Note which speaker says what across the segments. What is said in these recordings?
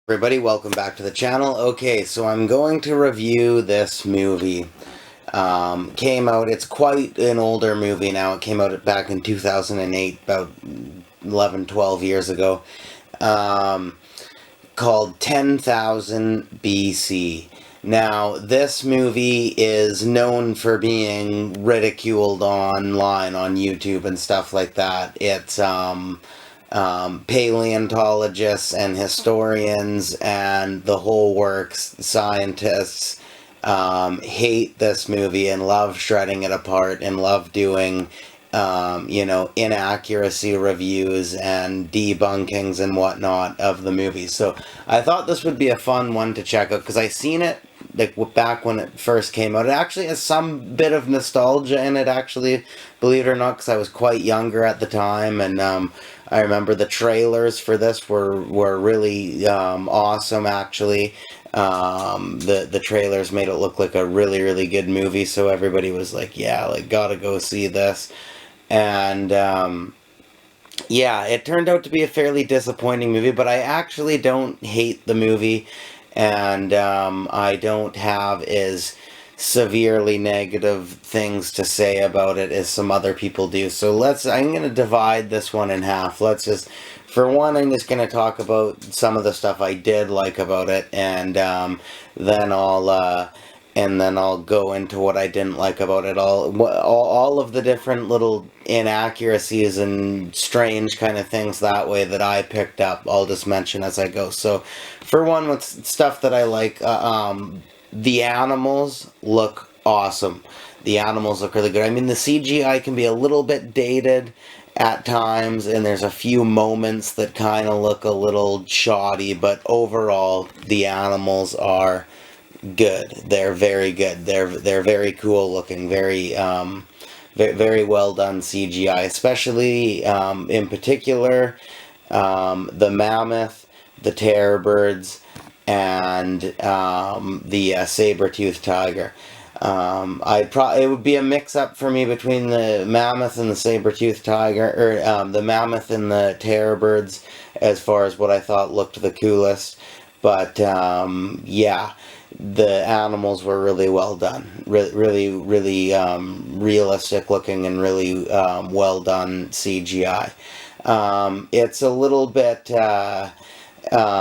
Speaker 1: Everybody, welcome back to the channel. Okay, so I'm going to review this movie. Came out, it's quite an older movie now. It came out back in 2008, about 11, 12 years ago. Called 10,000 BC. Now, this movie is known for being ridiculed online on YouTube and stuff like that. It's, paleontologists and historians and the whole works, scientists, hate this movie and love shredding it apart and love doing, inaccuracy reviews and debunkings and whatnot of the movie. So I thought this would be a fun one to check out because I seen it like back when it first came out. It actually has some bit of nostalgia in it, actually, believe it or not, because I was quite younger at the time, and I remember the trailers for this were really awesome, actually. The trailers made it look like a really, really good movie, so everybody was like, yeah, like, gotta go see this. And yeah, it turned out to be a fairly disappointing movie, but I actually don't hate the movie, and I don't have as severely negative things to say about it as some other people do. So I'm going to divide this one in half. For one, I'm just going to talk about some of the stuff I did like about it, and then I'll go into what I didn't like about it. All of the different little inaccuracies and strange kind of things that way that I picked up, I'll just mention as I go. So, for one, with stuff that I like, the animals look awesome. The animals look really good. I mean, the CGI can be a little bit dated at times, and there's a few moments that kind of look a little shoddy, but overall, the animals are good. They're very good. They're very cool looking. Very well done CGI, especially in particular the mammoth, the terror birds, and the saber-toothed tiger. It would be a mix-up for me between the mammoth and the saber-toothed tiger, or the mammoth and the terror birds, as far as what I thought looked the coolest. But yeah, the animals were really well done, really realistic looking, and really well done CGI. It's a little bit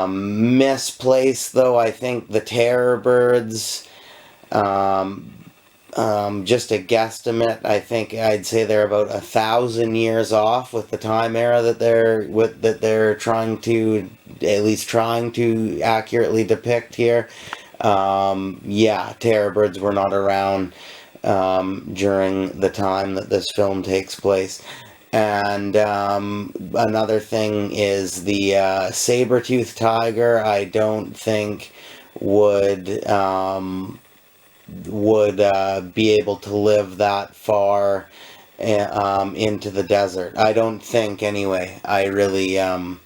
Speaker 1: misplaced, though. I think the terror birds, just a guesstimate, I think I'd say they're about 1,000 years off with the time era that they're trying to, at least trying to accurately depict here. Yeah, terror birds were not around during the time that this film takes place. And another thing is the saber-toothed tiger, I don't think would be able to live that far into the desert. I don't think, anyway. I really I'd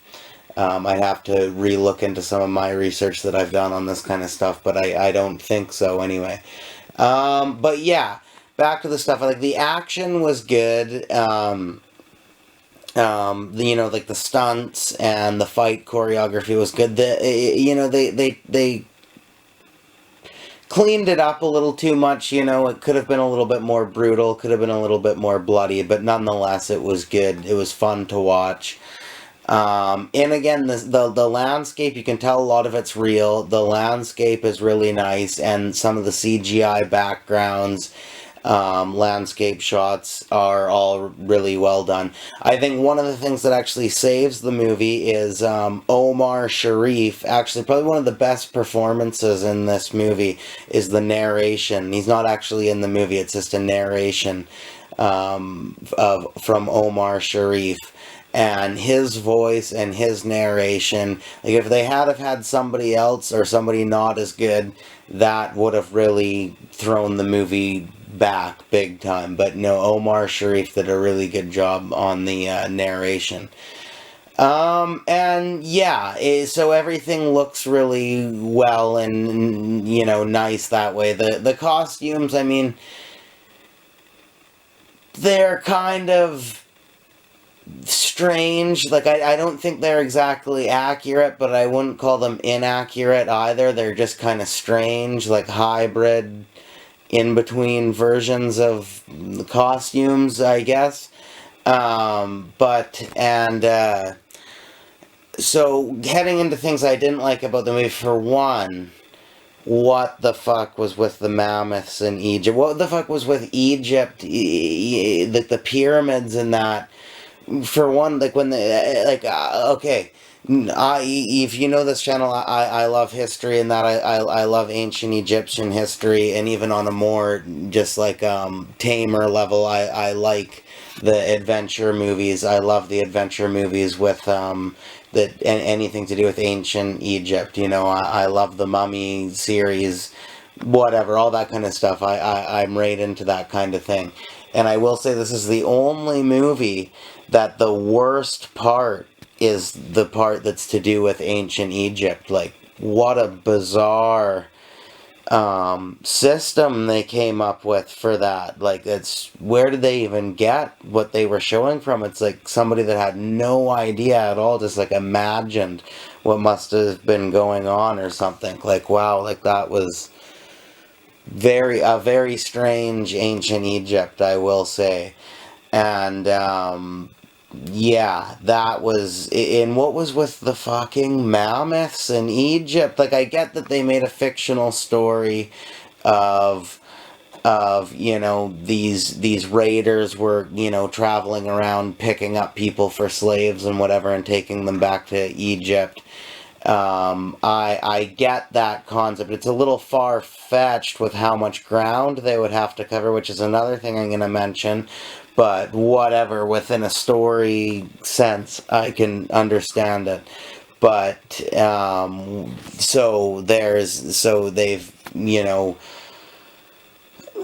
Speaker 1: have to re-look into some of my research that I've done on this kind of stuff, but I don't think so, anyway. But yeah, back to the stuff. Like, the action was good. Like the stunts and the fight choreography was good. They cleaned it up a little too much. It could have been a little bit more brutal, could have been a little bit more bloody, but nonetheless, it was good. It was fun to watch. And again, the landscape, you can tell a lot of it's real. The landscape is really nice, and some of the CGI backgrounds, landscape shots are all really well done. I think one of the things that actually saves the movie is Omar Sharif. Actually, probably one of the best performances in this movie is the narration. He's not actually in the movie, it's just a narration from Omar Sharif. And his voice and his narration, like, if they had have had somebody else or somebody not as good, that would have really thrown the movie back big time. But no, Omar Sharif did a really good job on the narration. And yeah, so everything looks really well and, nice that way. The costumes, I mean, they're kind of strange. Like, I don't think they're exactly accurate, but I wouldn't call them inaccurate either. They're just kind of strange, like hybrid, in between versions of the costumes, I guess. So heading into things I didn't like about the movie, for one, what the fuck was with the mammoths in Egypt? What the fuck was with Egypt, the pyramids and that? For one, like when they okay, if you know this channel, I love history and that I love ancient Egyptian history, and even on a more just like tamer level, I like the adventure movies. I love the adventure movies with that and anything to do with ancient Egypt. You know, I love the Mummy series, whatever, all that kind of stuff. I'm right into that kind of thing. And I will say this is the only movie that the worst part is the part that's to do with ancient Egypt. Like, what a bizarre system they came up with for that. Like, it's where did they even get what they were showing from? It's like somebody that had no idea at all, just like imagined what must have been going on or something. Like, wow, like that was very strange ancient Egypt, I will say. And yeah, that was in what was with the fucking mammoths in Egypt. Like, I get that they made a fictional story of these raiders were traveling around picking up people for slaves and whatever and taking them back to Egypt. I get that concept. It's a little far fetched with how much ground they would have to cover, which is another thing I'm going to mention. But whatever, within a story sense, I can understand it. But so they've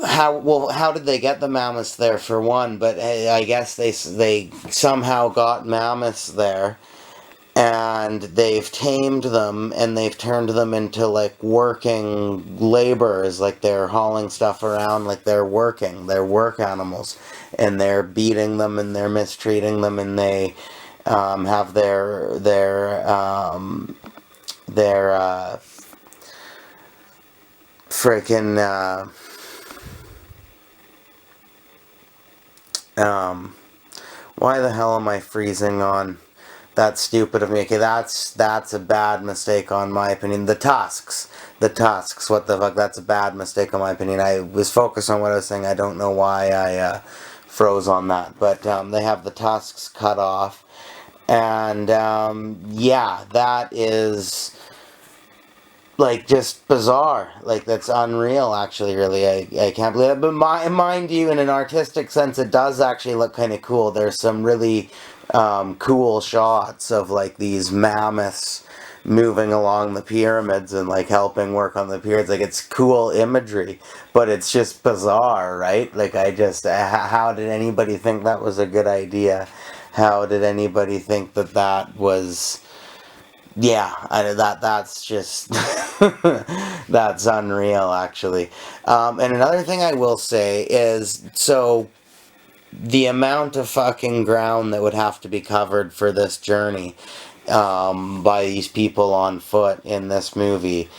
Speaker 1: how did they get the mammoths there for one? But I guess they somehow got mammoths there, and they've tamed them and they've turned them into like working laborers, like they're hauling stuff around, like they're work animals, and they're beating them and they're mistreating them, and they have their freaking why the hell am I freezing on? That's stupid of me. Okay, that's a bad mistake on my opinion. The tusks. The tusks. What the fuck? That's a bad mistake on my opinion. I was focused on what I was saying. I don't know why I froze on that. But they have the tusks cut off. And yeah, that is like just bizarre. Like, that's unreal, actually, really. I can't believe it. But mind you, in an artistic sense, it does actually look kind of cool. There's some really cool shots of like these mammoths moving along the pyramids and like helping work on the pyramids. Like, it's cool imagery, but it's just bizarre, right? Like, how did anybody think that was a good idea? How did anybody think that was, yeah, that's just that's unreal, actually. And another thing I will say is, so the amount of fucking ground that would have to be covered for this journey by these people on foot in this movie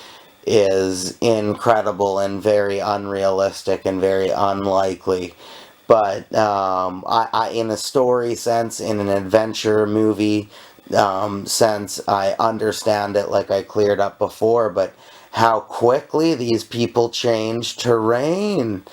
Speaker 1: is incredible and very unrealistic and very unlikely. But in a story sense, in an adventure movie sense, I understand it, like I cleared up before. But how quickly these people change terrain.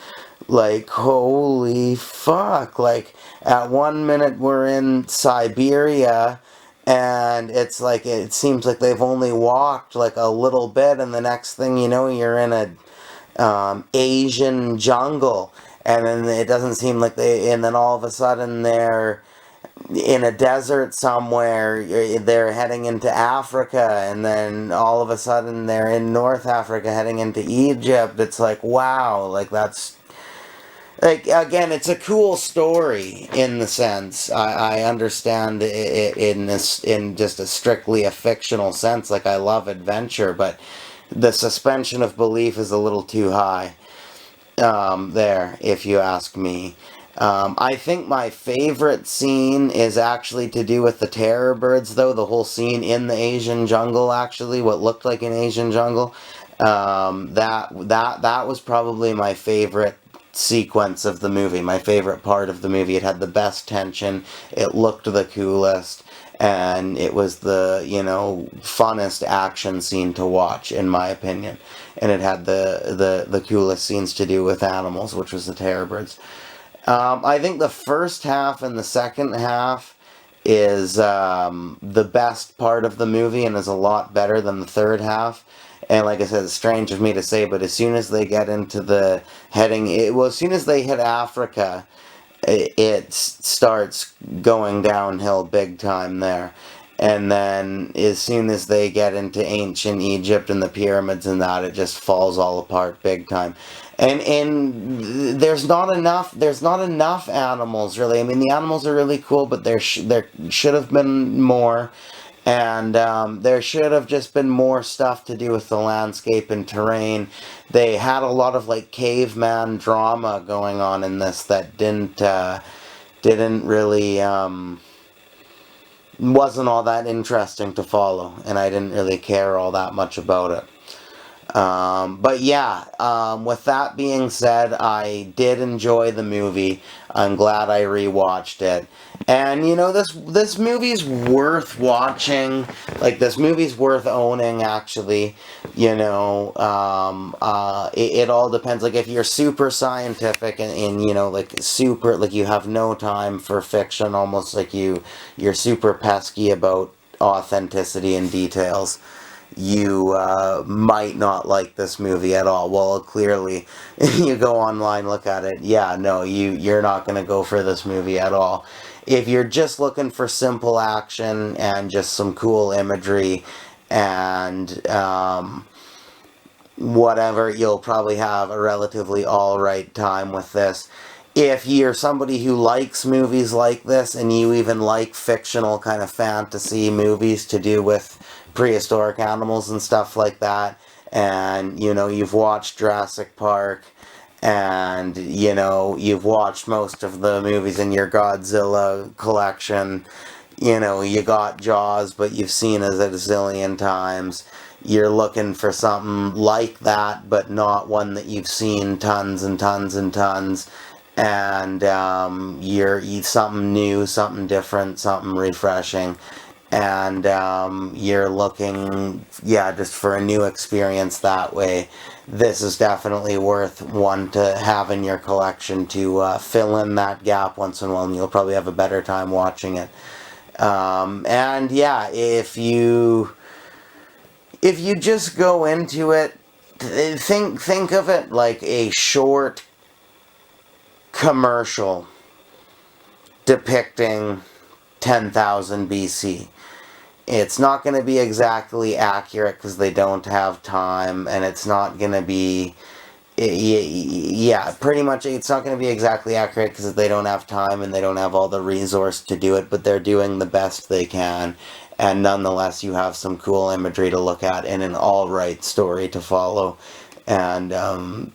Speaker 1: Like, holy fuck. Like, at one minute we're in Siberia, and it's like, it seems like they've only walked like a little bit, and the next thing you know, you're in a Asian jungle, and then it doesn't seem like and then all of a sudden they're in a desert somewhere. They're heading into Africa, and then all of a sudden they're in North Africa heading into Egypt. It's like, wow, like that's, like, again, it's a cool story in the sense. I understand it in this, in just a strictly a fictional sense. Like, I love adventure, but the suspension of belief is a little too high there, if you ask me. I think my favorite scene is actually to do with the terror birds, though. The whole scene in the Asian jungle, actually, what looked like an Asian jungle. That was probably my favorite sequence of the movie, my favorite part of the movie. It had the best tension, it looked the coolest, and it was the, funnest action scene to watch, in my opinion. And it had the coolest scenes to do with animals, which was the terror birds. I think the first half and the second half is the best part of the movie and is a lot better than the third half. And like I said, it's strange of me to say, but as soon as they get into the as soon as they hit Africa, it starts going downhill big time there. And then as soon as they get into ancient Egypt and the pyramids and that, it just falls all apart big time. And there's not enough animals really. I mean, the animals are really cool, but there should have been more. And there should have just been more stuff to do with the landscape and terrain. They had a lot of like caveman drama going on in this that didn't really wasn't all that interesting to follow, and I didn't really care all that much about it. But yeah, with that being said, I did enjoy the movie. I'm glad I rewatched it. And this movie's worth watching. Like, this movie's worth owning, actually. It all depends. Like, if you're super scientific and like super, like, you have no time for fiction, almost like you're super pesky about authenticity and details, you might not like this movie at all. Well, clearly, you go online, look at it. Yeah, no, you're not going to go for this movie at all. If you're just looking for simple action and just some cool imagery and whatever, you'll probably have a relatively alright time with this. If you're somebody who likes movies like this, and you even like fictional kind of fantasy movies to do with prehistoric animals and stuff like that, and you've watched Jurassic Park, and you've watched most of the movies in your Godzilla collection, you got Jaws, but you've seen it a zillion times. You're looking for something like that, but not one that you've seen tons and tons and tons. And you're something new, something different, something refreshing. And you're looking, yeah, just for a new experience that way. This is definitely worth one to have in your collection to fill in that gap once in a while, and you'll probably have a better time watching it. And yeah, if you just go into it, think of it like a short commercial depicting 10,000 BC. It's not going to be exactly accurate because they don't have time, and it's not going to be, yeah, pretty much it's not going to be exactly accurate because they don't have time and they don't have all the resource to do it, but they're doing the best they can. And nonetheless, you have some cool imagery to look at and an alright story to follow. And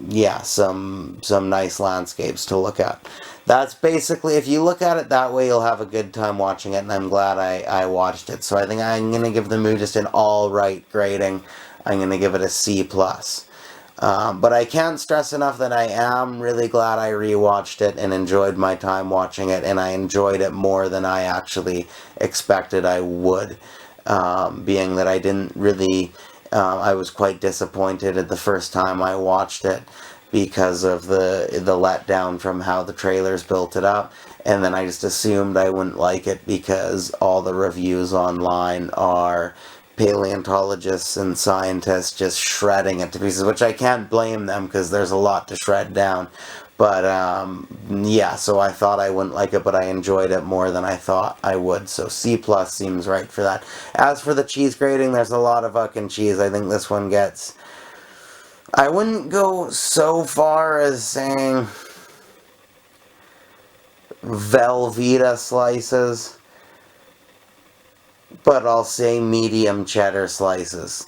Speaker 1: yeah, some nice landscapes to look at. That's basically, if you look at it that way, you'll have a good time watching it, and I'm glad I watched it. So I think I'm going to give the movie just an alright grading. I'm going to give it a C+. But I can't stress enough that I am really glad I rewatched it and enjoyed my time watching it, and I enjoyed it more than I actually expected I would. Being that I didn't really, I was quite disappointed at the first time I watched it because of the letdown from how the trailers built it up, and then I just assumed I wouldn't like it because all the reviews online are paleontologists and scientists just shredding it to pieces, which I can't blame them because there's a lot to shred down. But yeah, so I thought I wouldn't like it, but I enjoyed it more than I thought I would. So C plus seems right for that. As for the cheese grating, there's a lot of fucking cheese. I think this one gets, I wouldn't go so far as saying Velveeta slices, but I'll say medium cheddar slices,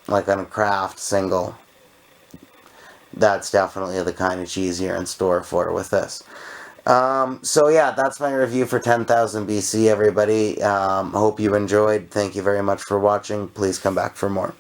Speaker 1: like on a Kraft single. that's definitely the kind of cheese you're in store for with this. So yeah, that's my review for 10,000 BC, everybody. Hope you enjoyed. Thank you very much for watching. Please come back for more.